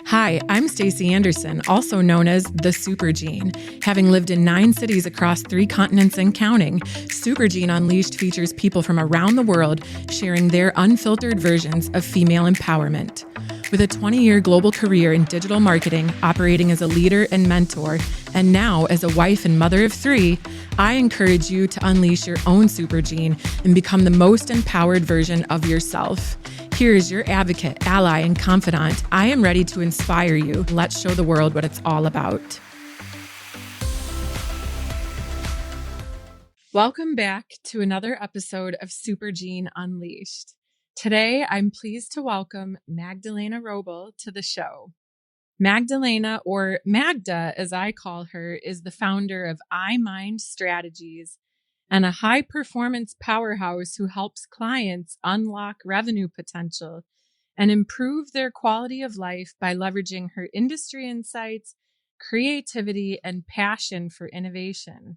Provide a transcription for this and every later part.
Hi, I'm Stacy Andersen, also known as the Supergene. Having lived in 9 cities across 3 continents and counting, Supergene Unleashed features people from around the world sharing their unfiltered versions of female empowerment. With a 20-year global career in digital marketing, operating as a leader and mentor, and now as a wife and mother of 3, I encourage you to unleash your own Supergene and become the most empowered version of yourself. Here is your advocate, ally, and confidant. I am ready to inspire you. Let's show the world what it's all about. Welcome back to another episode of Supergene Unleashed. Today, I'm pleased to welcome Magdalena Wrobel to the show. Magdalena, or Magda as I call her, is the founder of iMind Strategies and a high-performance powerhouse who helps clients unlock revenue potential and improve their quality of life by leveraging her industry insights, creativity, and passion for innovation.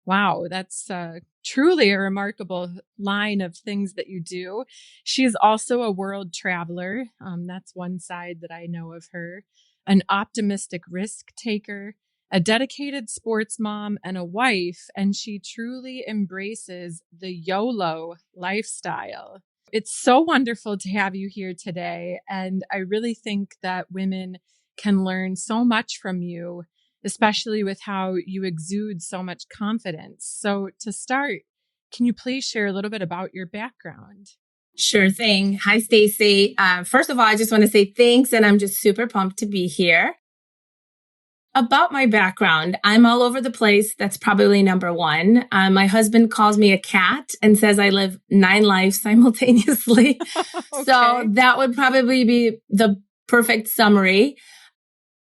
Wow, that's truly a remarkable line of things that you do. She is also a world traveler. That's one side that I know of her. An optimistic risk taker, a dedicated sports mom, and a wife, and she truly embraces the YOLO lifestyle. It's so wonderful to have you here today, and I really think that women can learn so much from you, especially with how you exude so much confidence. So to start, can you please share a little bit about your background? Sure thing. Hi, Stacy. First of all, I just want to say thanks, and I'm just super pumped to be here. About my background, I'm all over the place. That's probably number one. My husband calls me a cat and says I live 9 lives simultaneously. Okay. So that would probably be the perfect summary.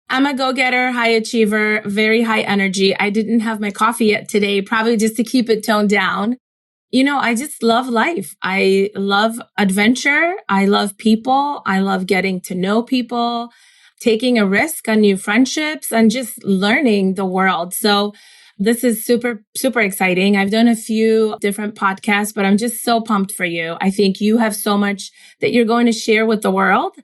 I'm a go-getter, high achiever, very high energy. I didn't have my coffee yet today, probably just to keep it toned down. You know, I just love life. I love adventure. I love people. I love getting to know people, taking a risk on new friendships, and just learning the world. So this is super, super exciting. I've done a few different podcasts, but I'm just so pumped for you. I think you have so much that you're going to share with the world,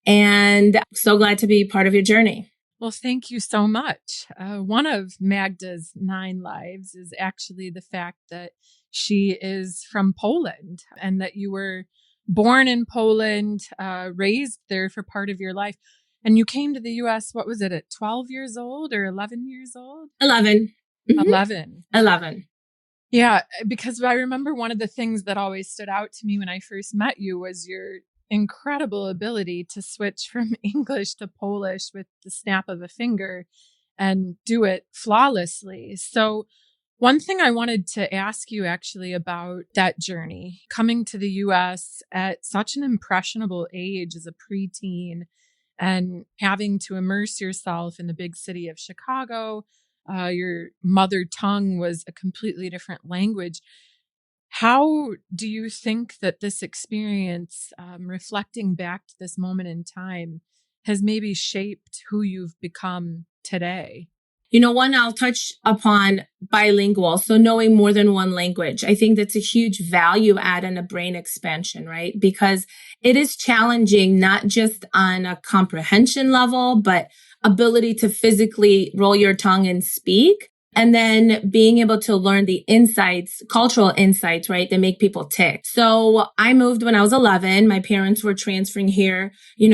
and so glad to be part of your journey. Well, thank you so much. One of Magda's 9 lives is actually the fact that she is from Poland and that you were born in Poland, raised there for part of your life. And you came to the U.S., what was it, at 12 years old or 11 years old? 11. Mm-hmm. 11. 11. Yeah, because I remember one of the things that always stood out to me when I first met you was your incredible ability to switch from English to Polish with the snap of a finger and do it flawlessly. So one thing I wanted to ask you actually about that journey, coming to the U.S. at such an impressionable age as a preteen and having to immerse yourself in the big city of Chicago. Your mother tongue was a completely different language. How do you think that this experience, reflecting back to this moment in time, has maybe shaped who you've become today? You know, one, I'll touch upon bilingual. So knowing more than one language. I think that's a huge value add and a brain expansion, right? Because it is challenging, not just on a comprehension level, but ability to physically roll your tongue and speak. And then being able to learn the insights, cultural insights, right, that make people tick. So I moved when I was 11. My parents were transferring here,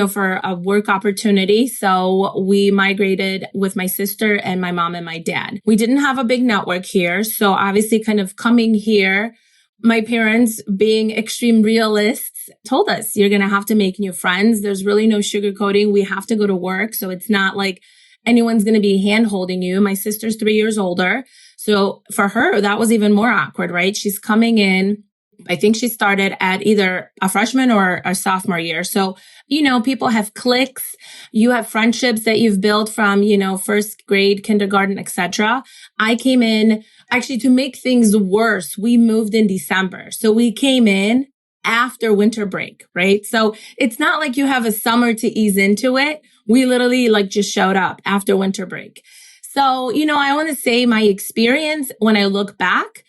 for a work opportunity. So we migrated with my sister and my mom and my dad. We didn't have a big network here. So obviously kind of coming here, my parents, being extreme realists, told us, you're going to have to make new friends. There's really no sugarcoating. We have to go to work. So it's not like anyone's going to be hand holding you. My sister's 3 years older. So for her, that was even more awkward, right? She's coming in. I think she started at either a freshman or a sophomore year. So, people have cliques. You have friendships that you've built from, first grade, kindergarten, etc. I came in, actually, to make things worse, we moved in December. So we came in after winter break, right? So it's not like you have a summer to ease into it. We literally just showed up after winter break. So, I want to say my experience when I look back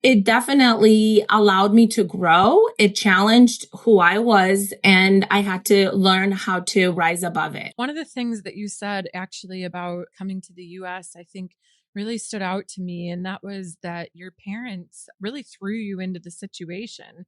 it definitely allowed me to grow. It challenged who I was, and I had to learn how to rise above it. One of the things that you said actually about coming to the US, I think really stood out to me. And that was that your parents really threw you into the situation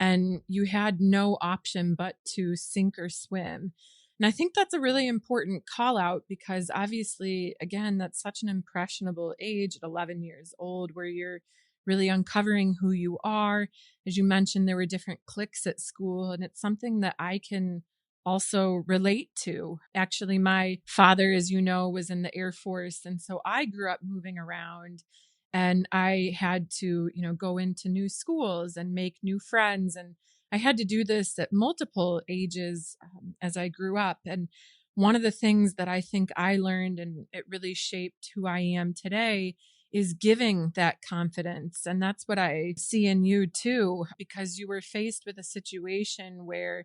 and you had no option but to sink or swim. And I think that's a really important call out because obviously, again, that's such an impressionable age at 11 years old where you're really uncovering who you are. As you mentioned, there were different cliques at school, and it's something that I can also relate to. Actually, my father, as you know, was in the Air Force. And so I grew up moving around and I had to, go into new schools and make new friends. And I had to do this at multiple ages as I grew up. And one of the things that I think I learned and it really shaped who I am today is giving that confidence. And that's what I see in you too, because you were faced with a situation where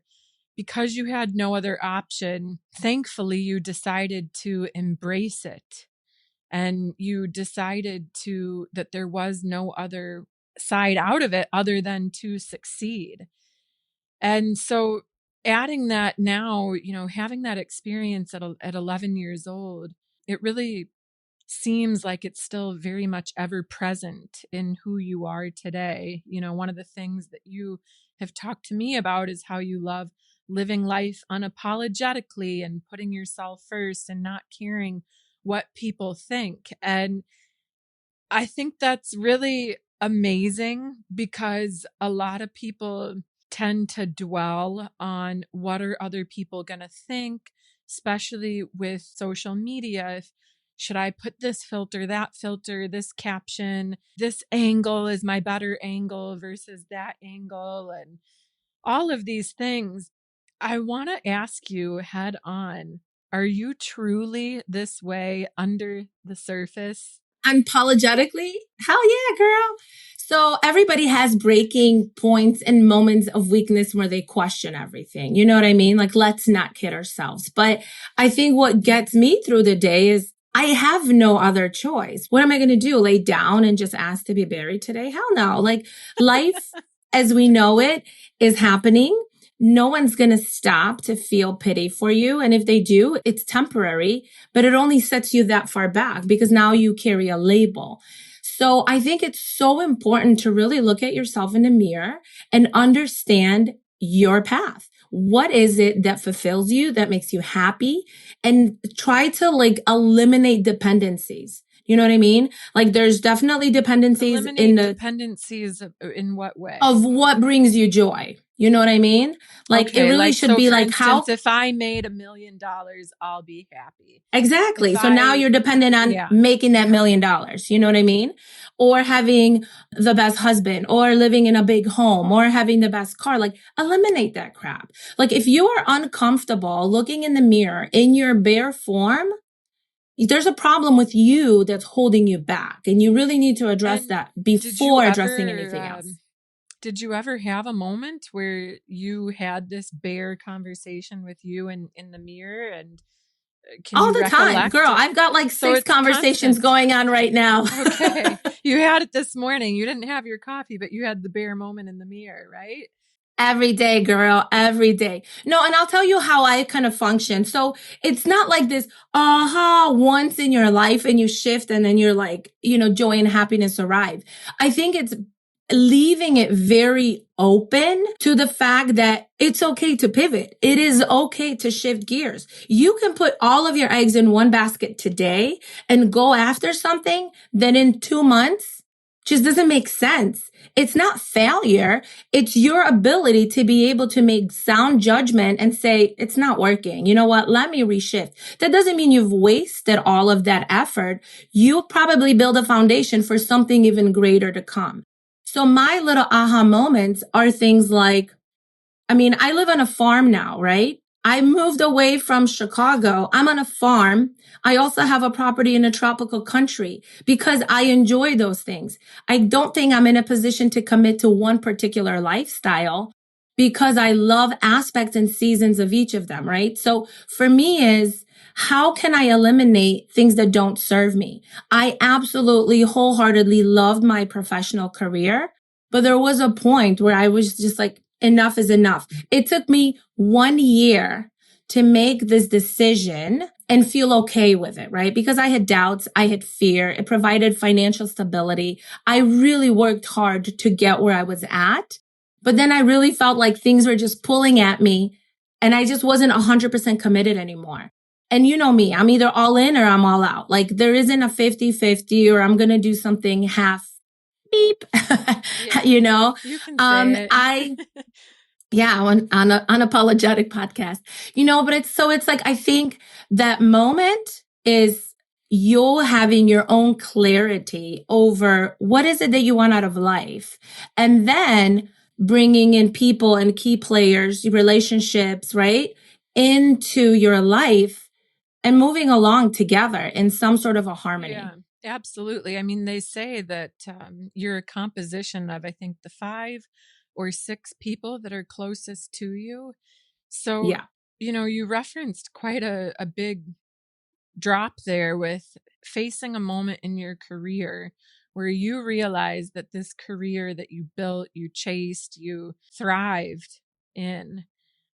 because you had no other option, thankfully you decided to embrace it. And you decided that there was no other side out of it other than to succeed. And so adding that now, having that experience at 11 years old, it really seems like it's still very much ever present in who you are today. One of the things that you have talked to me about is how you love living life unapologetically and putting yourself first and not caring what people think. And I think that's really amazing because a lot of people tend to dwell on what are other people going to think, especially with social media. Should I put this filter, that filter, this caption, this angle is my better angle versus that angle, and all of these things. I want to ask you head on, are you truly this way under the surface? Unapologetically? Hell yeah, girl. So everybody has breaking points and moments of weakness where they question everything. You know what I mean? Like, let's not kid ourselves. But I think what gets me through the day is I have no other choice. What am I going to do? Lay down and just ask to be buried today? Hell no. Like, life as we know it is happening. No one's going to stop to feel pity for you. And if they do, it's temporary, but it only sets you that far back because now you carry a label. So I think it's so important to really look at yourself in the mirror and understand your path. What is it that fulfills you, that makes you happy? And try to eliminate dependencies. You know what I mean? Like, there's definitely dependencies dependencies in what way? Of what brings you joy. You know what I mean? Like, okay, it really should be like, how if I made $1 million, I'll be happy. Exactly. So now you're dependent on making that $1 million. You know what I mean? Or having the best husband, or living in a big home, or having the best car. Like, eliminate that crap. Like, if you are uncomfortable looking in the mirror in your bare form, there's a problem with you that's holding you back. And you really need to address that before addressing anything else. Did you ever have a moment where you had this bare conversation with you in the mirror? And all the time, girl, I've got like 6 conversations going on right now. Okay. You had it this morning. You didn't have your coffee, but you had the bare moment in the mirror, right? Every day, girl, every day. No, and I'll tell you how I kind of function. So it's not like this, once in your life and you shift and then you're like, joy and happiness arrive. I think it's leaving it very open to the fact that it's okay to pivot. It is okay to shift gears. You can put all of your eggs in one basket today and go after something that in 2 months just doesn't make sense. It's not failure. It's your ability to be able to make sound judgment and say, it's not working. You know what? Let me reshift. That doesn't mean you've wasted all of that effort. You'll probably build a foundation for something even greater to come. So my little aha moments are things like, I live on a farm now, right? I moved away from Chicago. I'm on a farm. I also have a property in a tropical country because I enjoy those things. I don't think I'm in a position to commit to one particular lifestyle. because I love aspects and seasons of each of them, right? So for me is, how can I eliminate things that don't serve me? I absolutely wholeheartedly loved my professional career, but there was a point where I was just like, enough is enough. It took me 1 year to make this decision and feel okay with it, right? Because I had doubts, I had fear. It provided financial stability. I really worked hard to get where I was at. But then I really felt like things were just pulling at me and I just wasn't 100% committed anymore. And you know me, I'm either all in or I'm all out. Like there isn't a 50-50 or I'm going to do something half beep, you know? You can say it. Yeah, on an unapologetic podcast, but it's like, I think that moment is you having your own clarity over what is it that you want out of life. And then bringing in people and key players, relationships, right, into your life and moving along together in some sort of a harmony. Yeah, absolutely. I mean, they say that you're a composition of, I think, the 5 or 6 people that are closest to you. So, yeah, you referenced quite a big drop there with facing a moment in your career where you realized that this career that you built, you chased, you thrived in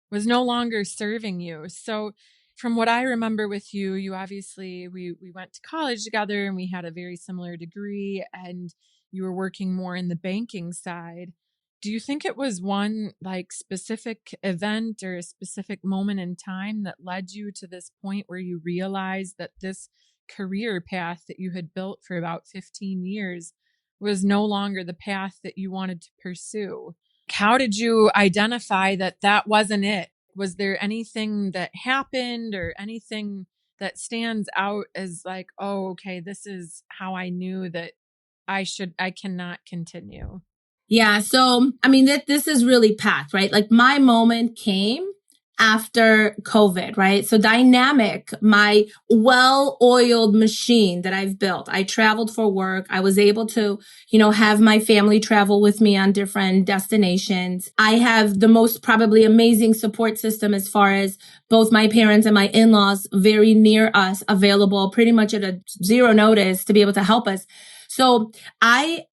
was no longer serving you. So from what I remember with you, you obviously, we went to college together and we had a very similar degree and you were working more in the banking side. Do you think it was one like specific event or a specific moment in time that led you to this point where you realized that this career path that you had built for about 15 years was no longer the path that you wanted to pursue? How did you identify that that wasn't it? Was there anything that happened or anything that stands out as like, oh, okay, this is how I knew that I cannot continue? Yeah. So, I mean, this is really packed, right? Like my moment came after COVID, right? So dynamic, my well-oiled machine that I've built. I traveled for work. I was able to, have my family travel with me on different destinations. I have the most probably amazing support system as far as both my parents and my in-laws very near us, available pretty much at a zero notice to be able to help us. So I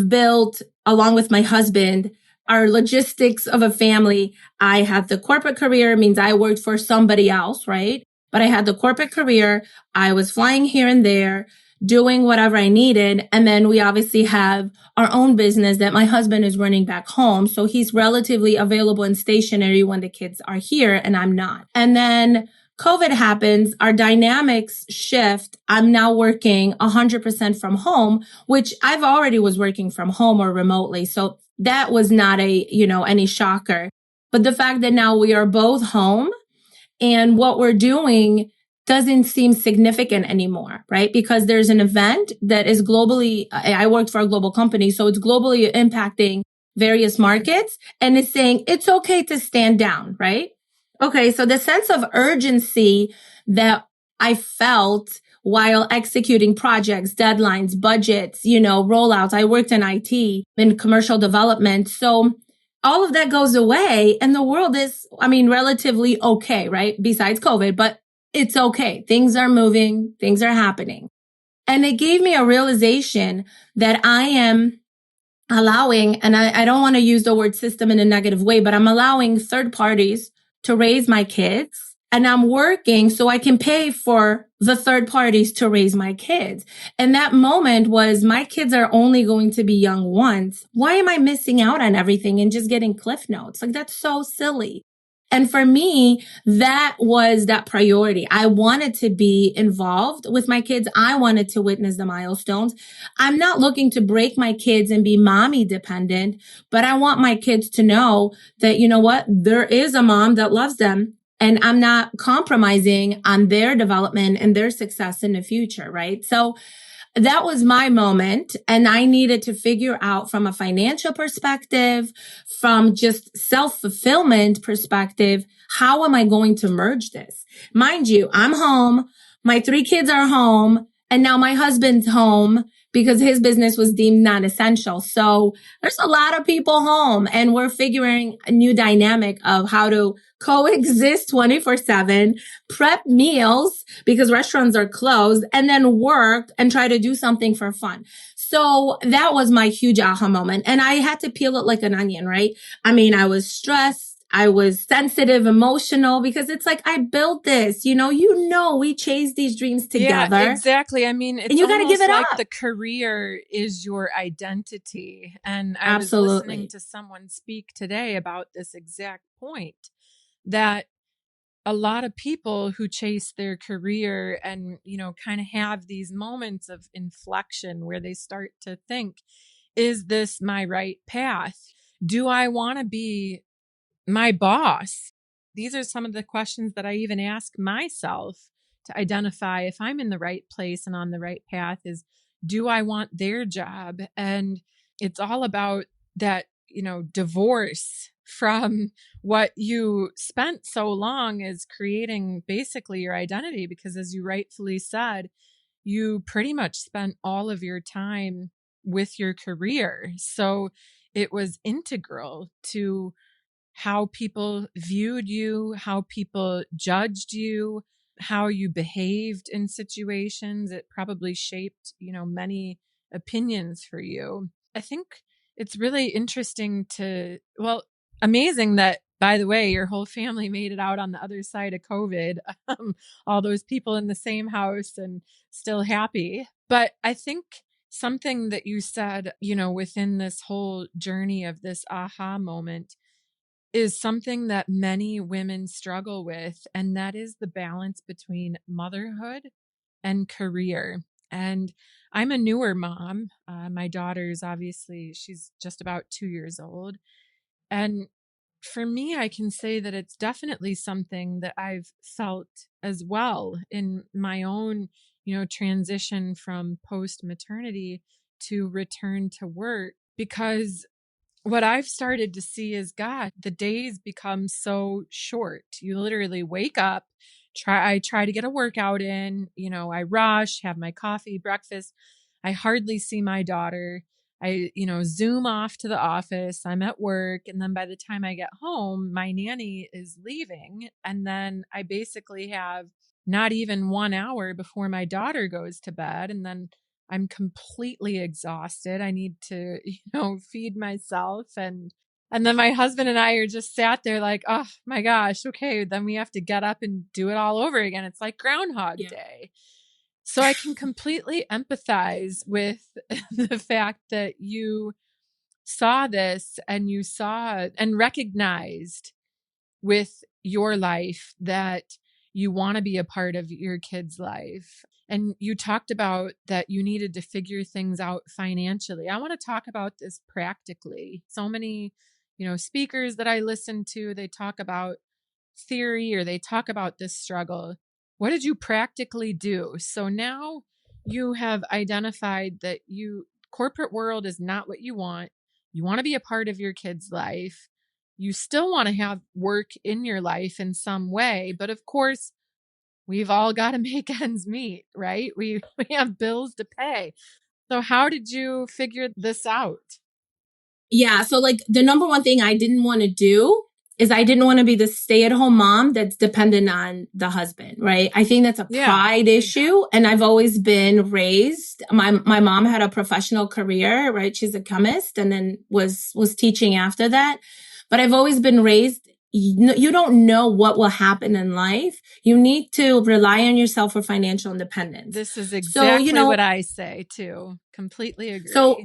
built, along with my husband, our logistics of a family. I had the corporate career, means I worked for somebody else, right? But I had the corporate career. I was flying here and there, doing whatever I needed. And then we obviously have our own business that my husband is running back home. So he's relatively available and stationary when the kids are here and I'm not. And then COVID happens, our dynamics shift. I'm now working 100% from home, which I've already was working from home or remotely. So that was not any shocker. But the fact that now we are both home and what we're doing doesn't seem significant anymore, right? Because there's an event that is globally, I worked for a global company, so it's globally impacting various markets and it's saying it's okay to stand down, right? Okay, so the sense of urgency that I felt while executing projects, deadlines, budgets, rollouts. I worked in IT, in commercial development. So all of that goes away and the world is, relatively okay, right? Besides COVID, but it's okay. Things are moving, things are happening. And it gave me a realization that I am allowing, and I don't want to use the word system in a negative way, but I'm allowing third parties to raise my kids and I'm working so I can pay for the third parties to raise my kids. And that moment was, my kids are only going to be young once. Why am I missing out on everything and just getting cliff notes? Like, that's so silly. And for me, that was that priority. I wanted to be involved with my kids. I wanted to witness the milestones. I'm not looking to break my kids and be mommy dependent, but I want my kids to know that, you know what, there is a mom that loves them and I'm not compromising on their development and their success in the future, right? So that was my moment. And I needed to figure out from a financial perspective, from just self-fulfillment perspective, how am I going to merge this? Mind you, I'm home. My 3 kids are home. And now my husband's home because his business was deemed non-essential. So there's a lot of people home, and we're figuring a new dynamic of how to coexist 24/7, prep meals because restaurants are closed, and then work and try to do something for fun. So that was my huge aha moment. And I had to peel it like an onion, right? I mean, I was stressed. I was sensitive, emotional, because it's like, I built this, we chase these dreams together. Yeah, exactly. I mean, it's and you got to give it like up. the career is your identity. And I Absolutely. was listening to someone speak today about this exact point, that a lot of people who chase their career and, kind of have these moments of inflection where they start to think, is this my right path? Do I want to be my boss? These are some of the questions that I even ask myself to identify if I'm in the right place and on the right path. Is, do I want their job? And it's all about that, divorce from what you spent so long as creating basically your identity. Because as you rightfully said, you pretty much spent all of your time with your career. So it was integral to how people viewed you, how people judged you, how you behaved in situations. It probably shaped, many opinions for you. I think it's really interesting amazing that, by the way, your whole family made it out on the other side of COVID. All those people in the same house and still happy. But I think something that you said, within this whole journey of this aha moment is something that many women struggle with, and that is the balance between motherhood and career. And I'm a newer mom. My daughter's she's just about 2 years old. And for me, I can say that it's definitely something that I've felt as well in my own, transition from post-maternity to return to work. Because what I've started to see is, God, the days become so short. You literally wake up, I try to get a workout in, I rush, have my coffee, breakfast. I hardly see my daughter. I, zoom off to the office. I'm at work. And then by the time I get home, my nanny is leaving. And then I basically have not even 1 hour before my daughter goes to bed. And then I'm completely exhausted. I need to, feed myself. And then my husband and I are just sat there like, oh my gosh, okay, then we have to get up and do it all over again. It's like Groundhog Day. So I can completely empathize with the fact that you saw this and you saw and recognized with your life that you want to be a part of your kid's life. And you talked about that you needed to figure things out financially. I want to talk about this practically. So many, speakers that I listen to, they talk about theory or they talk about this struggle. What did you practically do? So now you have identified that corporate world is not what you want. You want to be a part of your kid's life. You still want to have work in your life in some way. But of course, we've all got to make ends meet, right? We have bills to pay. So how did you figure this out? Yeah. So like the number one thing I didn't want to do is I didn't want to be the stay-at-home mom that's dependent on the husband, right? I think that's a pride issue. And I've always been raised. My mom had a professional career, right? She's a chemist and then was teaching after that. But I've always been raised, you don't know what will happen in life. You need to rely on yourself for financial independence. This is exactly what I say too. Completely agree. So,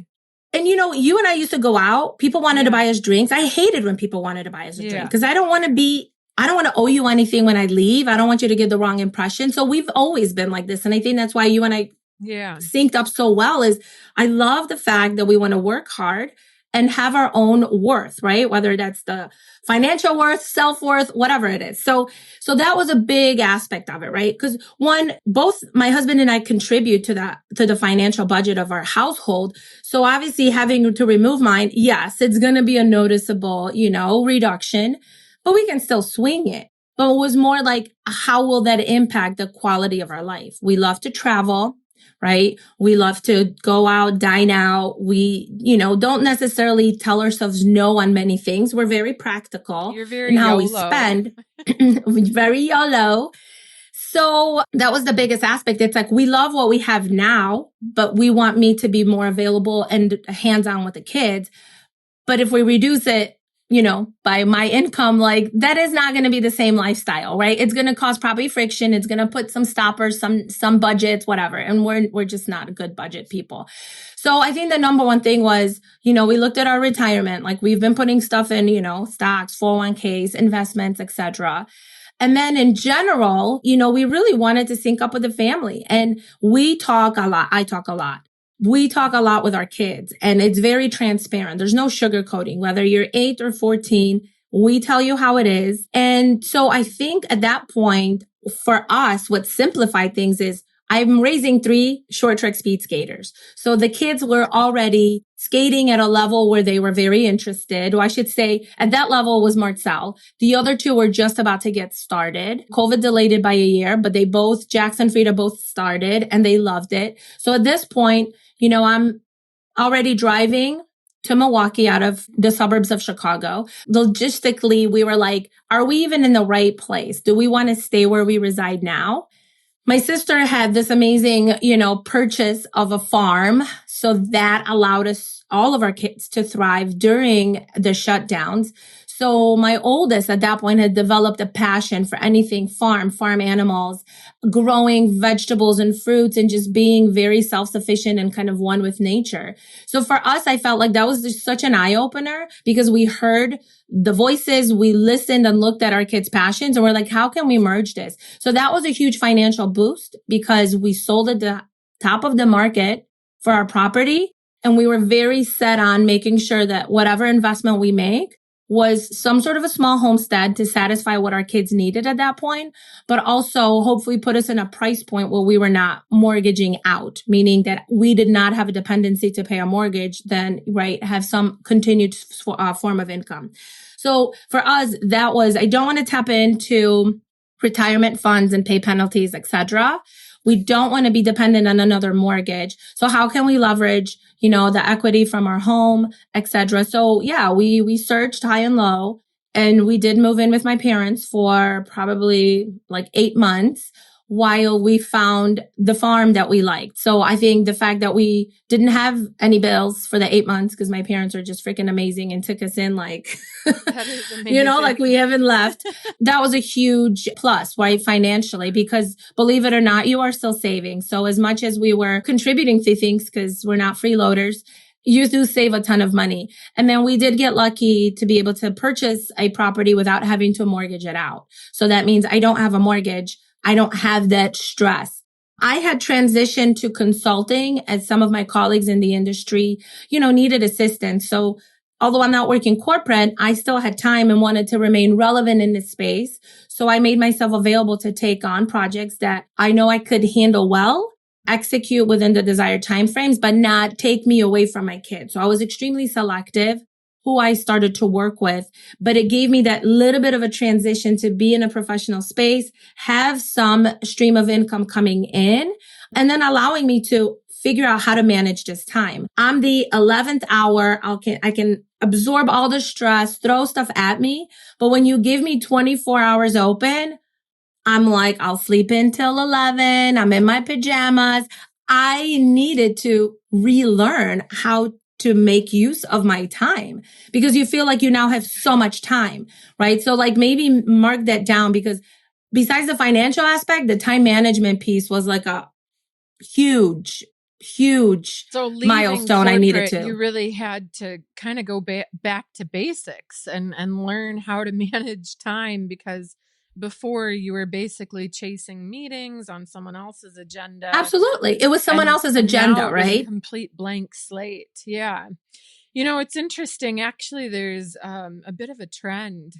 and you and I used to go out. People wanted to buy us drinks. I hated when people wanted to buy us a drink because I don't want to owe you anything when I leave. I don't want you to get the wrong impression. So we've always been like this. And I think that's why you and I synced up so well is I love the fact that we want to work hard and have our own worth, right? Whether that's the financial worth, self-worth, whatever it is. So that was a big aspect of it, right? Because both my husband and I contribute to the financial budget of our household. So obviously having to remove mine, yes, it's going to be a noticeable, reduction, but we can still swing it. But it was more like, how will that impact the quality of our life? We love to travel. right? We love to go out, dine out. We, don't necessarily tell ourselves no on many things. We're very practical You're very in how we YOLO. spend. Very YOLO. So that was the biggest aspect. It's like, we love what we have now, but we want me to be more available and hands-on with the kids. But if we reduce it, by my income, like that is not going to be the same lifestyle, right? It's going to cause probably friction. It's going to put some stoppers, some budgets, whatever. And we're just not good budget people. So I think the number one thing was, we looked at our retirement, like we've been putting stuff in, stocks, 401ks, investments, etc. And then in general, we really wanted to sync up with the family, and we talk a lot. I talk a lot. We talk a lot with our kids, and it's very transparent. There's no sugarcoating. Whether you're 8 or 14, we tell you how it is. And so I think at that point for us, what simplified things is I'm raising 3 short track speed skaters. So the kids were already skating at a level where they were very interested. Or I should say at that level was Marcel. The other 2 were just about to get started. COVID delayed it by a year, but they both, Jax and Frida, both started and they loved it. So at this point, I'm already driving to Milwaukee out of the suburbs of Chicago. Logistically, we were like, are we even in the right place? Do we want to stay where we reside now? My sister had this amazing, purchase of a farm. So that allowed us, all of our kids, to thrive during the shutdowns. So my oldest at that point had developed a passion for anything farm animals, growing vegetables and fruits, and just being very self-sufficient and kind of one with nature. So for us, I felt like that was just such an eye opener, because we heard the voices, we listened and looked at our kids' passions, and we're like, how can we merge this? So that was a huge financial boost, because we sold at the top of the market for our property. And we were very set on making sure that whatever investment we make was some sort of a small homestead to satisfy what our kids needed at that point, but also hopefully put us in a price point where we were not mortgaging out, meaning that we did not have a dependency to pay a mortgage, then, right, have some continued form of income. So for us, that was, I don't want to tap into retirement funds and pay penalties, etc. We don't want to be dependent on another mortgage. So how can we leverage, the equity from our home, etc. So yeah, we searched high and low, and we did move in with my parents for probably like 8 months while we found the farm that we liked. So I think the fact that we didn't have any bills for the 8 months, because my parents are just freaking amazing and took us in like, That is amazing. like we haven't left. That was a huge plus, right? Financially, because believe it or not, you are still saving. So as much as we were contributing to things, because we're not freeloaders, you do save a ton of money. And then we did get lucky to be able to purchase a property without having to mortgage it out. So that means I don't have a mortgage. I don't have that stress. I had transitioned to consulting as some of my colleagues in the industry, needed assistance. So although I'm not working corporate, I still had time and wanted to remain relevant in this space. So I made myself available to take on projects that I know I could handle well, execute within the desired timeframes, but not take me away from my kids. So I was extremely selective who I started to work with, but it gave me that little bit of a transition to be in a professional space, have some stream of income coming in, and then allowing me to figure out how to manage this time. I'm the 11th hour. I can absorb all the stress, throw stuff at me. But when you give me 24 hours open, I'm like, I'll sleep until 11. I'm in my pajamas. I needed to relearn how to make use of my time, because you feel like you now have so much time, right? So like maybe mark that down, because besides the financial aspect, the time management piece was like a huge milestone I needed to. You really had to kind of go back to basics and learn how to manage time, because before you were basically chasing meetings on someone else's agenda. Absolutely. It was someone else's agenda, now right? It was a complete blank slate. Yeah. It's interesting. Actually, there's a bit of a trend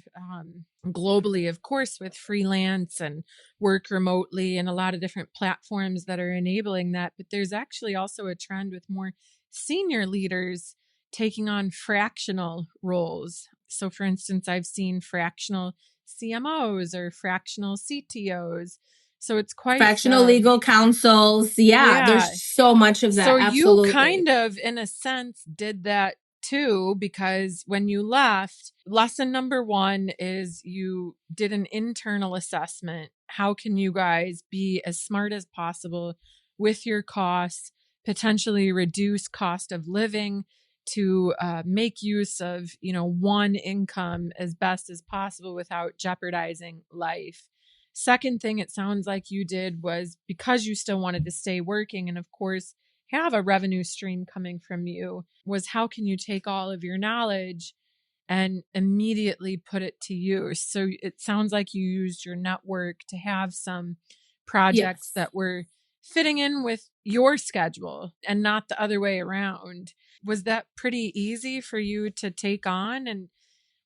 globally, of course, with freelance and work remotely and a lot of different platforms that are enabling that. But there's actually also a trend with more senior leaders taking on fractional roles. So, for instance, I've seen fractional CMOs or fractional CTOs. So it's quite Fractional legal counsels. Yeah, yeah. there's so much of that. So Absolutely. you kind of, in a sense, did that too, because when you left, lesson number one is you did an internal assessment. How can you guys be as smart as possible with your costs, potentially reduce cost of living to make use of, one income as best as possible without jeopardizing life. Second thing it sounds like you did was, because you still wanted to stay working and of course have a revenue stream coming from you, was how can you take all of your knowledge and immediately put it to use? So it sounds like you used your network to have some projects that were fitting in with your schedule and not the other way around. Was that pretty easy for you to take on? And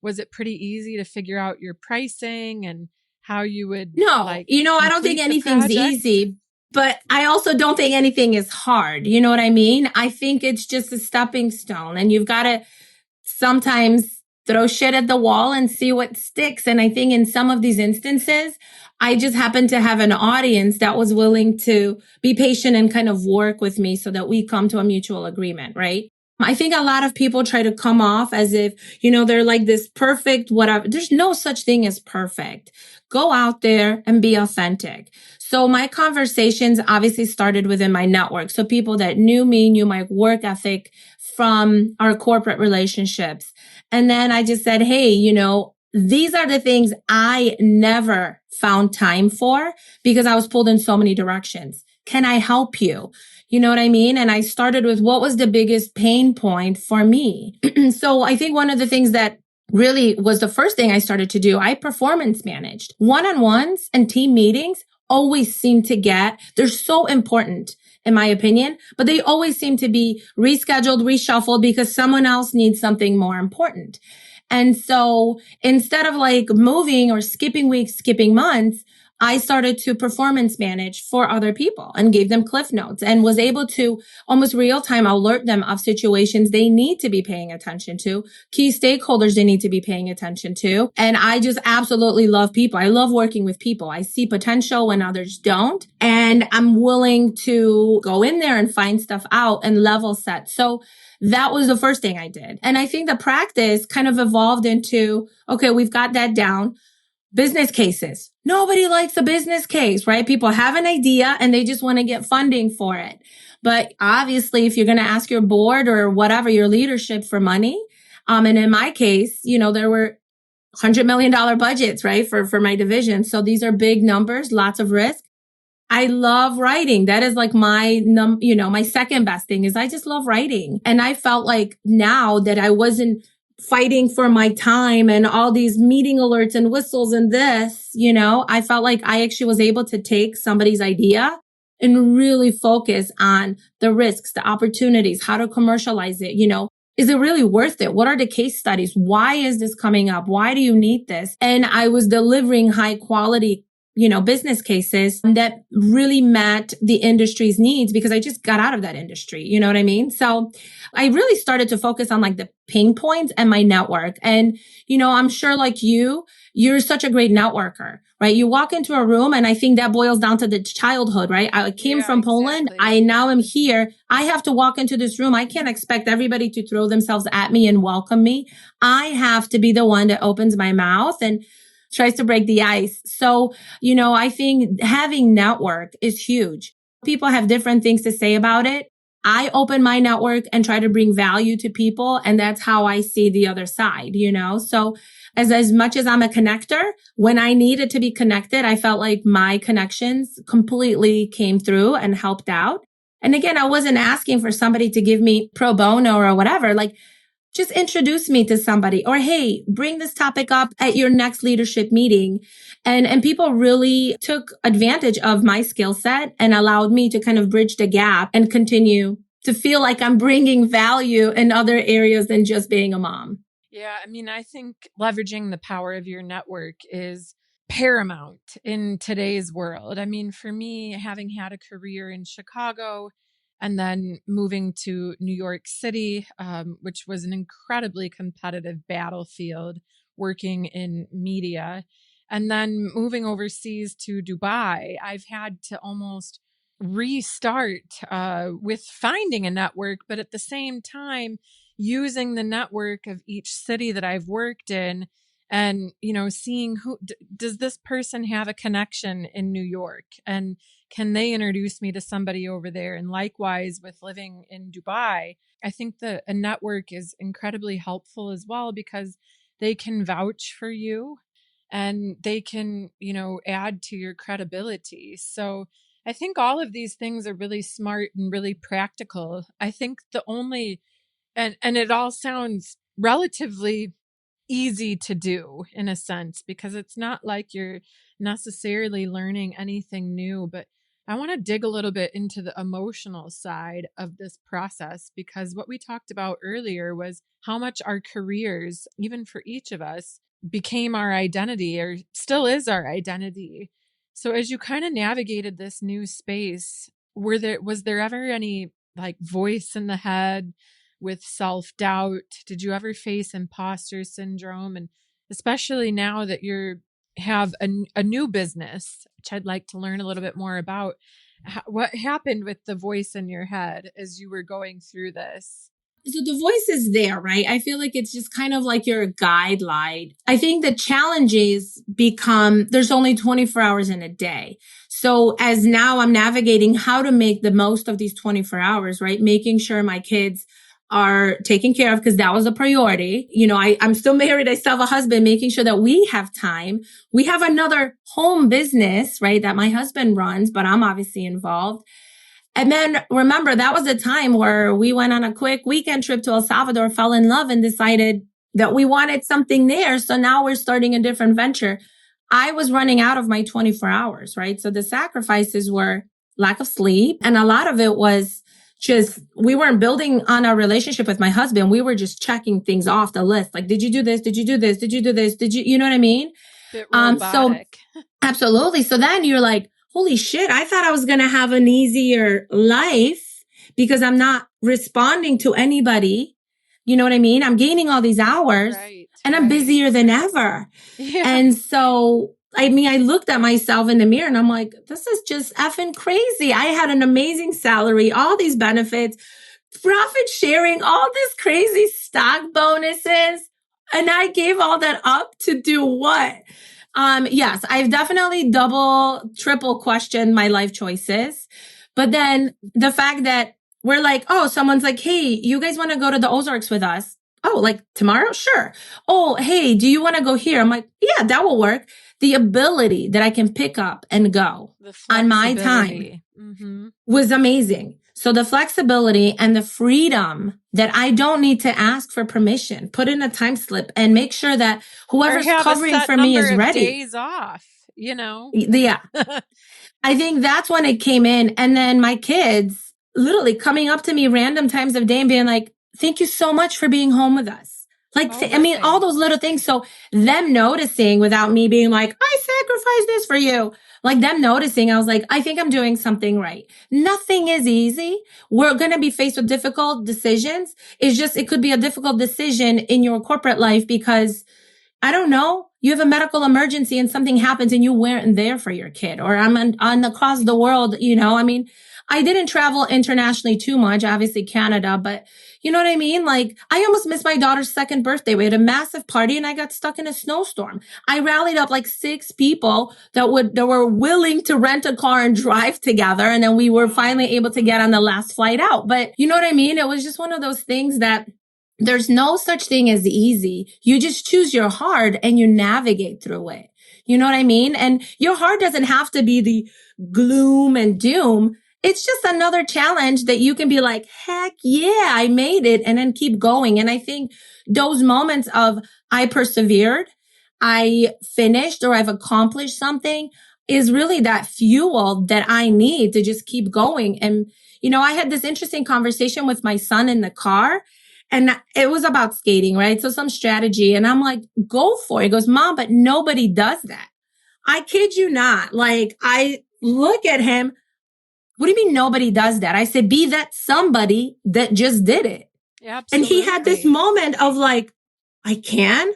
was it pretty easy to figure out your pricing and how you would No, I don't think anything's easy, but I also don't think anything is hard. You know what I mean? I think it's just a stepping stone, and you've got to sometimes throw shit at the wall and see what sticks. And I think in some of these instances, I just happened to have an audience that was willing to be patient and kind of work with me so that we come to a mutual agreement, right? I think a lot of people try to come off as if, they're like this perfect, whatever. There's no such thing as perfect. Go out there and be authentic. So my conversations obviously started within my network. So people that knew me, knew my work ethic from our corporate relationships. And then I just said, hey, these are the things I never found time for because I was pulled in so many directions. Can I help you? You know what I mean? And I started with what was the biggest pain point for me. So I think one of the things that really was the first thing I started to do, I performance managed. One-on-ones and team meetings always seem to they're so important in my opinion, but they always seem to be rescheduled, reshuffled because someone else needs something more important. And so instead of like moving or skipping weeks, skipping months, I started to performance manage for other people and gave them cliff notes and was able to almost real time alert them of situations they need to be paying attention to, key stakeholders they need to be paying attention to. And I just absolutely love people. I love working with people. I see potential when others don't. And I'm willing to go in there and find stuff out and level set. So that was the first thing I did. And I think the practice kind of evolved into, okay, we've got that down. Business cases. Nobody likes a business case, right? People have an idea and they just want to get funding for it. But obviously, if you're going to ask your board or whatever, your leadership for money, and in my case, there were $100 million budgets, right? For my division. So these are big numbers, lots of risk. I love writing. That is like my second best thing is I just love writing. And I felt like now that I wasn't fighting for my time and all these meeting alerts and whistles and this, I felt like I actually was able to take somebody's idea and really focus on the risks, the opportunities, how to commercialize it. Is it really worth it? What are the case studies? Why is this coming up? Why do you need this? And I was delivering high quality business cases that really met the industry's needs because I just got out of that industry. You know what I mean? So I really started to focus on like the pain points and my network. And, I'm sure like you're such a great networker, right? You walk into a room and I think that boils down to the childhood, right? I came from Poland. I now am here. I have to walk into this room. I can't expect everybody to throw themselves at me and welcome me. I have to be the one that opens my mouth and tries to break the ice. So, I think having network is huge. People have different things to say about it. I open my network and try to bring value to people. And that's how I see the other side, So as much as I'm a connector, when I needed to be connected, I felt like my connections completely came through and helped out. And again, I wasn't asking for somebody to give me pro bono or whatever. Like, just introduce me to somebody or, hey, bring this topic up at your next leadership meeting. And people really took advantage of my skill set and allowed me to kind of bridge the gap and continue to feel like I'm bringing value in other areas than just being a mom. Yeah. I think leveraging the power of your network is paramount in today's world. For me, having had a career in Chicago, and then moving to New York City, which was an incredibly competitive battlefield working in media. And then moving overseas to Dubai, I've had to almost restart with finding a network, but at the same time, using the network of each city that I've worked in and, seeing who does this person have a connection in New York, and can they introduce me to somebody over there? And likewise with living in Dubai, I think that a network is incredibly helpful as well, because they can vouch for you and they can, add to your credibility. So I think all of these things are really smart and really practical. I think the only, and it all sounds relatively easy to do in a sense, because it's not like you're necessarily learning anything new. But I want to dig a little bit into the emotional side of this process, because what we talked about earlier was how much our careers, even for each of us, became our identity, or still is our identity. So as you kind of navigated this new space, was there ever any like voice in the head with self-doubt? Did you ever face imposter syndrome? And especially now that you have a new business, which I'd like to learn a little bit more about, what happened with the voice in your head as you were going through this? So the voice is there, right? I feel like it's just kind of like your guideline. I think the challenges become, there's only 24 hours in a day. So as now I'm navigating how to make the most of these 24 hours, right? Making sure my kids are taken care of, because that was a priority. I'm still married. I still have a husband, making sure that we have time. We have another home business, right? That my husband runs, but I'm obviously involved. And then remember, that was a time where we went on a quick weekend trip to El Salvador, fell in love, and decided that we wanted something there. So now we're starting a different venture. I was running out of my 24 hours, right? So the sacrifices were lack of sleep. And a lot of it was just, we weren't building on our relationship with my husband. We were just checking things off the list. Like, did you do this? Did you do this? Did you do this? You know what I mean? Bit robotic. So absolutely. So then you're like, holy shit, I thought I was going to have an easier life because I'm not responding to anybody. You know what I mean? I'm gaining all these hours and I'm busier than ever. Yeah. And so, I looked at myself in the mirror and I'm like, this is just effing crazy. I had an amazing salary, all these benefits, profit sharing, all this crazy stock bonuses. And I gave all that up to do what? Yes, I've definitely triple questioned my life choices. But then the fact that we're like, oh, someone's like, hey, you guys want to go to the Ozarks with us? Oh, like tomorrow? Sure. Oh, hey, do you want to go here? I'm like, yeah, that will work. The ability that I can pick up and go on my time was amazing. So the flexibility and the freedom that I don't need to ask for permission, put in a time slip and make sure that whoever's covering for me is ready. Days off, Yeah. I think that's when it came in. And then my kids literally coming up to me random times of day and being like, thank you so much for being home with us. Like, all those little things. So them noticing without me being like, I sacrificed this for you. Like them noticing, I was like, I think I'm doing something right. Nothing is easy. We're going to be faced with difficult decisions. It could be a difficult decision in your corporate life because I don't know, you have a medical emergency and something happens and you weren't there for your kid, or I'm on across the world, I didn't travel internationally too much, obviously Canada, but you know what I mean? Like I almost missed my daughter's second birthday. We had a massive party and I got stuck in a snowstorm. I rallied up like 6 people that were willing to rent a car and drive together. And then we were finally able to get on the last flight out. But you know what I mean? It was just one of those things that there's no such thing as easy. You just choose your hard and you navigate through it. You know what I mean? And your hard doesn't have to be the gloom and doom. It's just another challenge that you can be like, heck yeah, I made it, and then keep going. And I think those moments of I persevered, I finished, or I've accomplished something is really that fuel that I need to just keep going. And, I had this interesting conversation with my son in the car. And it was about skating, right? So some strategy. And I'm like, go for it. He goes, Mom, but nobody does that. I kid you not. Like, I look at him. What do you mean nobody does that? I said, be that somebody that just did it. Absolutely. And he had this moment of like, I can.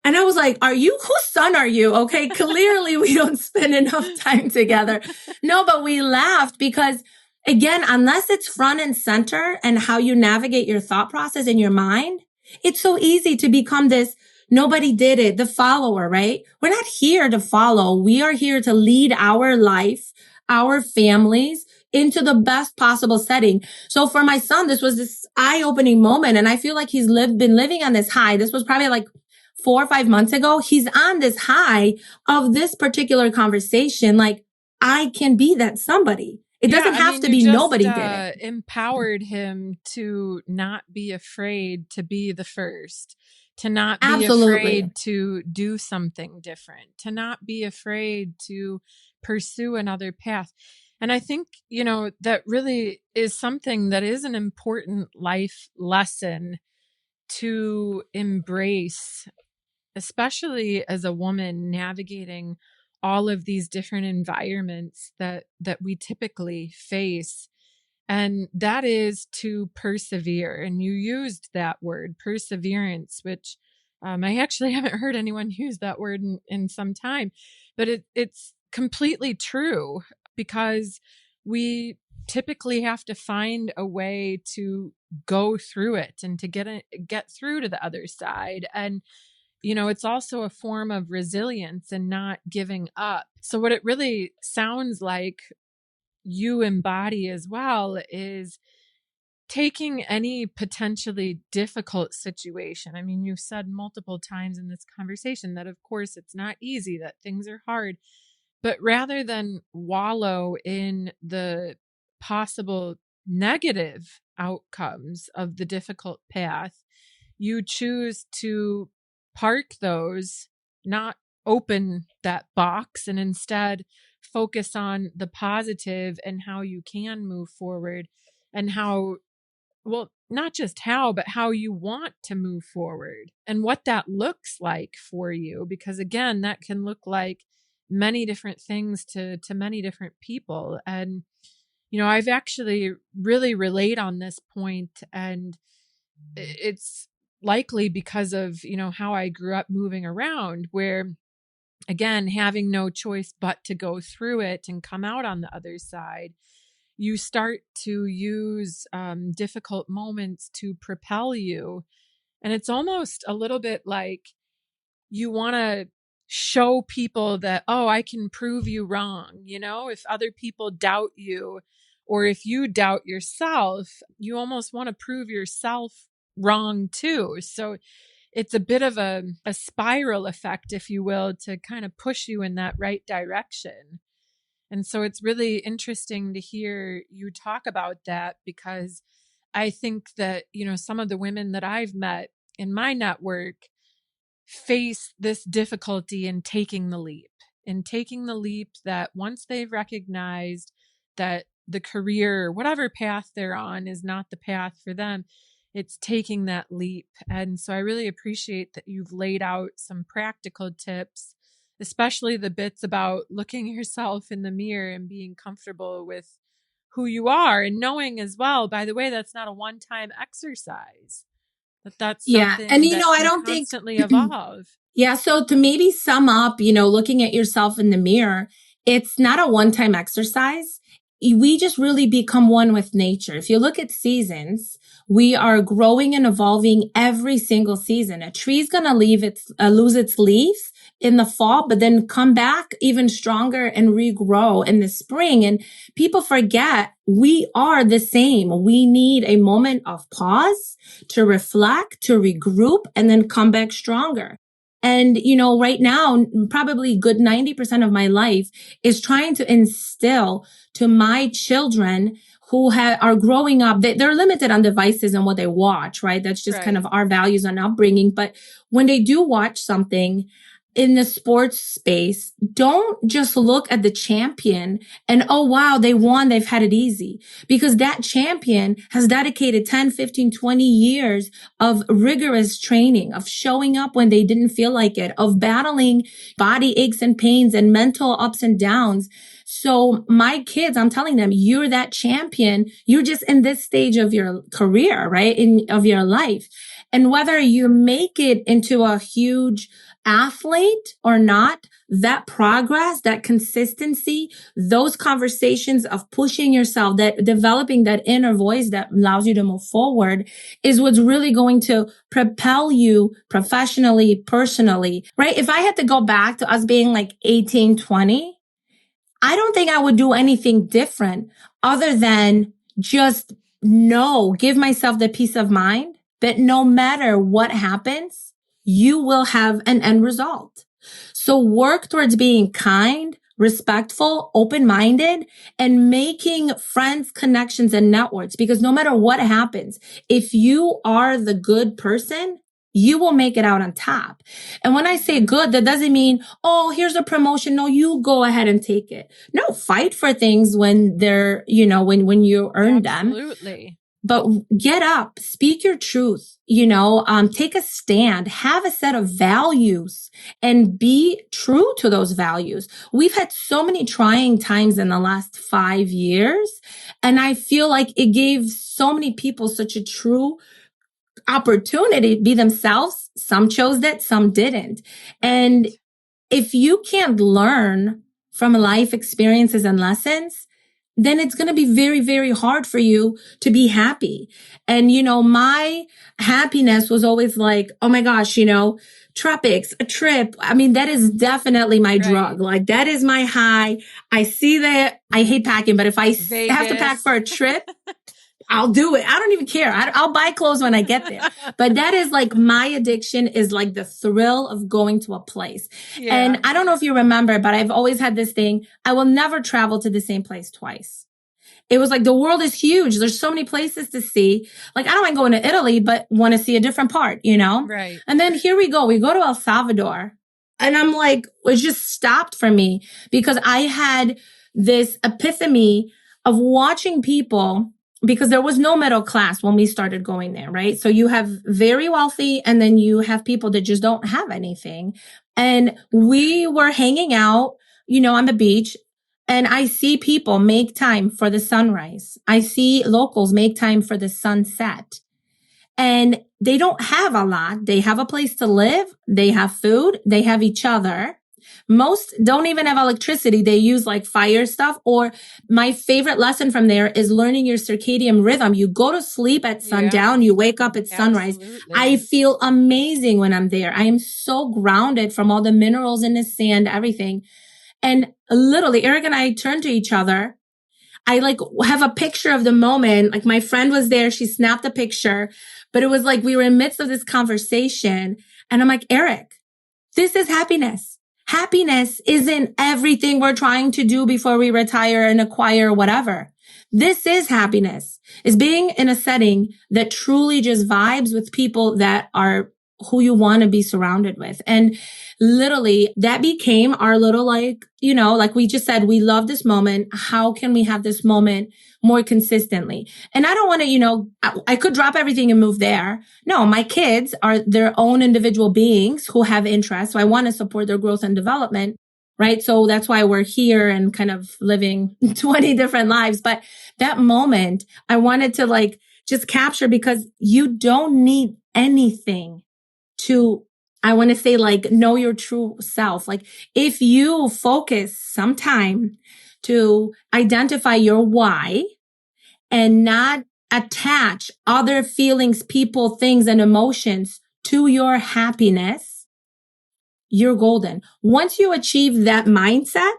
And I was like, whose son are you? Okay. Clearly we don't spend enough time together. No, but we laughed because again, unless it's front and center and how you navigate your thought process in your mind, it's so easy to become this nobody did it, the follower, right? We're not here to follow. We are here to lead our life, our families into the best possible setting. So for my son, this was this eye-opening moment. And I feel like he's been living on this high. This was probably like 4 or 5 months ago. He's on this high of this particular conversation. Like, I can be that somebody. It doesn't have to be nobody did it. Empowered him to not be afraid to be the first, to not be afraid to do something different, to not be afraid to pursue another path. And I think, that really is something that is an important life lesson to embrace, especially as a woman navigating all of these different environments that we typically face. And that is to persevere. And you used that word, perseverance, which I actually haven't heard anyone use that word in some time, but it's completely true, because we typically have to find a way to go through it and to get through to the other side. And it's also a form of resilience and not giving up. So what it really sounds like you embody as well is taking any potentially difficult situation. I mean, you've said multiple times in this conversation that, of course, it's not easy, that things are hard, but rather than wallow in the possible negative outcomes of the difficult path, you choose to park those, not open that box, and instead focus on the positive and how you can move forward, and not just how, but how you want to move forward and what that looks like for you. Because again, that can look like many different things to many different people. And, I've actually really relate on this point, and it's likely because of, how I grew up moving around, where again, having no choice but to go through it and come out on the other side, you start to use difficult moments to propel you. And it's almost a little bit like you want to show people that, oh, I can prove you wrong. If other people doubt you, or if you doubt yourself, you almost want to prove yourself wrong too. So it's a bit of a spiral effect, if you will, to kind of push you in that right direction. And so it's really interesting to hear you talk about that, because I think that, some of the women that I've met in my network face this difficulty in taking the leap, that once they've recognized that the career, whatever path they're on, is not the path for them, it's taking that leap. And so I really appreciate that you've laid out some practical tips, especially the bits about looking yourself in the mirror and being comfortable with who you are, and knowing as well, by the way, that's not a one-time exercise. That's something and that I don't constantly evolve. Yeah. So to maybe sum up, looking at yourself in the mirror, it's not a one-time exercise. We just really become one with nature. If you look at seasons, we are growing and evolving every single season. A tree's going to lose its leaves in the fall, but then come back even stronger and regrow in the spring. And people forget we are the same. We need a moment of pause to reflect, to regroup, and then come back stronger. And, right now, probably good 90% of my life is trying to instill to my children who are growing up. They're limited on devices and what they watch, right? That's just kind of our values and upbringing. But when they do watch something in the sports space, don't just look at the champion and, oh, wow, they won. They've had it easy, because that champion has dedicated 10, 15, 20 years of rigorous training, of showing up when they didn't feel like it, of battling body aches and pains and mental ups and downs. So my kids, I'm telling them, you're that champion. You're just in this stage of your career, right? Of your life. And whether you make it into a huge athlete or not, that progress, that consistency, those conversations of pushing yourself, that developing that inner voice that allows you to move forward is what's really going to propel you professionally, personally, right? If I had to go back to us being like 18, 20, I don't think I would do anything different other than just give myself the peace of mind that no matter what happens, you will have an end result. So work towards being kind, respectful, open-minded, and making friends, connections, and networks. Because no matter what happens, if you are the good person, you will make it out on top. And when I say good, that doesn't mean, oh, here's a promotion. No, you go ahead and take it. No, fight for things when they're, when you earn them. Absolutely. But get up, speak your truth, take a stand, have a set of values and be true to those values. We've had so many trying times in the last 5 years. And I feel like it gave so many people such a true opportunity to be themselves. Some chose that, some didn't. And if you can't learn from life experiences and lessons, then it's going to be very, very hard for you to be happy. And, my happiness was always like, oh my gosh, tropics, a trip. I mean, that is definitely my drug. Like that is my high. I see that. I hate packing, but if I have to pack for a trip, I'll do it. I don't even care. I'll buy clothes when I get there. But that is like my addiction is like the thrill of going to a place. Yeah. And I don't know if you remember, but I've always had this thing. I will never travel to the same place twice. It was like the world is huge. There's so many places to see. Like I don't mind going to Italy, but want to see a different part, Right. And then here we go. We go to El Salvador. And I'm like, it just stopped for me because I had this epiphany of watching people, because there was no middle class when we started going there, right? So you have very wealthy and then you have people that just don't have anything. And we were hanging out, on the beach, and I see people make time for the sunrise. I see locals make time for the sunset. And they don't have a lot. They have a place to live. They have food. They have each other. Most don't even have electricity. They use like fire stuff. Or my favorite lesson from there is learning your circadian rhythm. You go to sleep at sundown. You wake up at sunrise. Absolutely. I feel amazing when I'm there. I am so grounded from all the minerals in the sand, everything. And literally, Eric and I turned to each other. I like have a picture of the moment. Like my friend was there. She snapped a picture, but it was like we were in the midst of this conversation. And I'm like, Eric, this is happiness. Happiness isn't everything we're trying to do before we retire and acquire whatever. This is happiness, is being in a setting that truly just vibes with people that are who you want to be surrounded with. And literally that became our little like we just said, we love this moment. How can we have this moment more consistently? And I don't want to, I could drop everything and move there. No, my kids are their own individual beings who have interests. So I want to support their growth and development. Right. So that's why we're here and kind of living 20 different lives. But that moment I wanted to like just capture, because you don't need anything to, I want to say like, know your true self. Like if you focus some time to identify your why and not attach other feelings, people, things, and emotions to your happiness, you're golden. Once you achieve that mindset,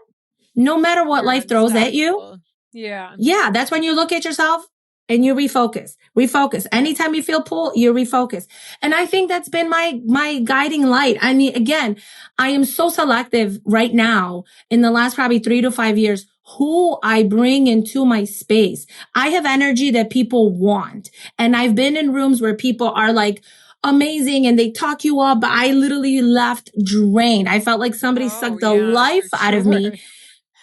no matter what life throws at you. Yeah. That's when you look at yourself and you refocus. Anytime you feel pull, you refocus. And I think that's been my guiding light. I mean, again, I am so selective right now in the last probably 3 to 5 years who I bring into my space. I have energy that people want. And I've been in rooms where people are like amazing and they talk you up, but I literally left drained. I felt like somebody sucked the life out of me.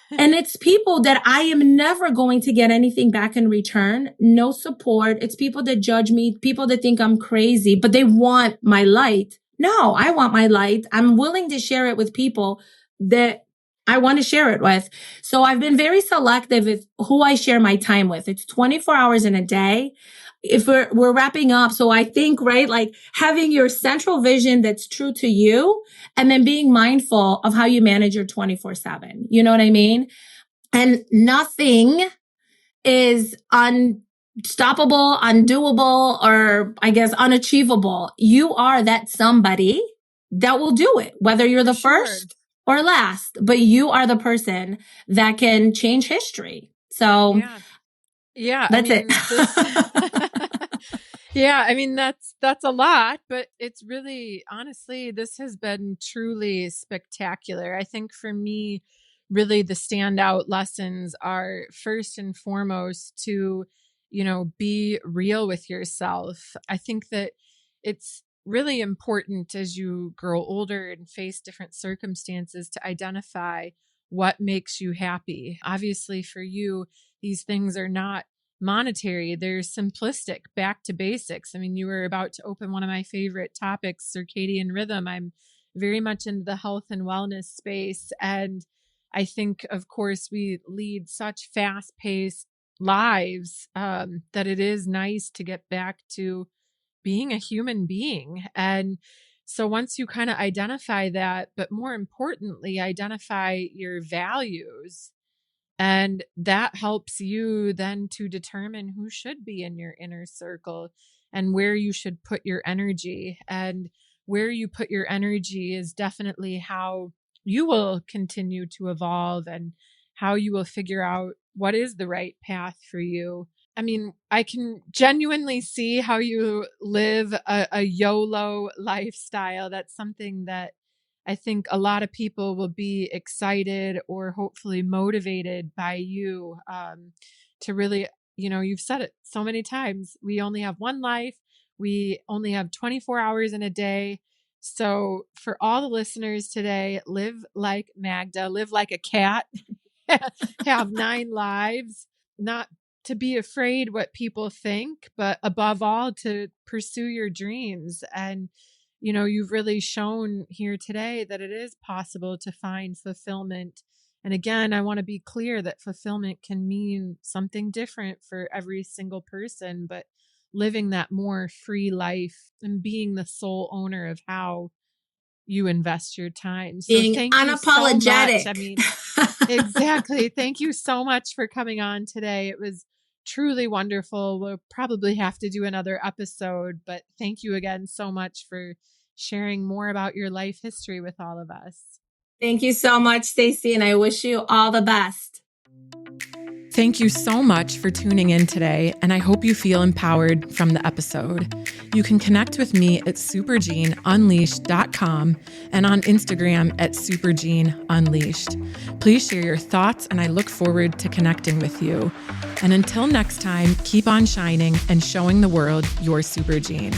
And it's people that I am never going to get anything back in return. No support. It's people that judge me, people that think I'm crazy, but they want my light. No, I want my light. I'm willing to share it with people that I want to share it with. So I've been very selective with who I share my time with. It's 24 hours in a day. if we're wrapping up, so I think, right, like having your central vision that's true to you, and then being mindful of how you manage your 24/7. You know what I mean? And nothing is unstoppable, undoable, or I guess unachievable. You are that somebody that will do it, whether you're the first or last, but you are the person that can change history. So yeah, that's it. Yeah, I mean, that's a lot, but it's really, honestly, this has been truly spectacular. I think for me, really the standout lessons are first and foremost to, be real with yourself. I think that it's really important as you grow older and face different circumstances to identify what makes you happy. Obviously, for you, these things are not monetary, they're simplistic, back to basics. I mean, you were about to open one of my favorite topics, circadian rhythm. I'm very much into the health and wellness space. And I think, of course, we lead such fast paced lives that it is nice to get back to being a human being. And so once you kind of identify that, but more importantly, identify your values, and that helps you then to determine who should be in your inner circle and where you should put your energy. And where you put your energy is definitely how you will continue to evolve and how you will figure out what is the right path for you. I mean, I can genuinely see how you live a YOLO lifestyle. That's something that I think a lot of people will be excited or hopefully motivated by you to really, you've said it so many times. We only have one life. We only have 24 hours in a day. So for all the listeners today, live like Magda, live like a cat, have 9 lives, not to be afraid what people think, but above all, to pursue your dreams. And you've really shown here today that it is possible to find fulfillment. And again, I want to be clear that fulfillment can mean something different for every single person, but living that more free life and being the sole owner of how you invest your time. So Being thank unapologetic. you so much. I mean, exactly. Thank you so much for coming on today. It was truly wonderful. We'll probably have to do another episode, but thank you again so much for sharing more about your life history with all of us. Thank you so much, Stacy, and I wish you all the best. Thank you so much for tuning in today, and I hope you feel empowered from the episode. You can connect with me at supergeneunleashed.com and on Instagram at supergeneunleashed. Please share your thoughts, and I look forward to connecting with you. And until next time, keep on shining and showing the world your super gene.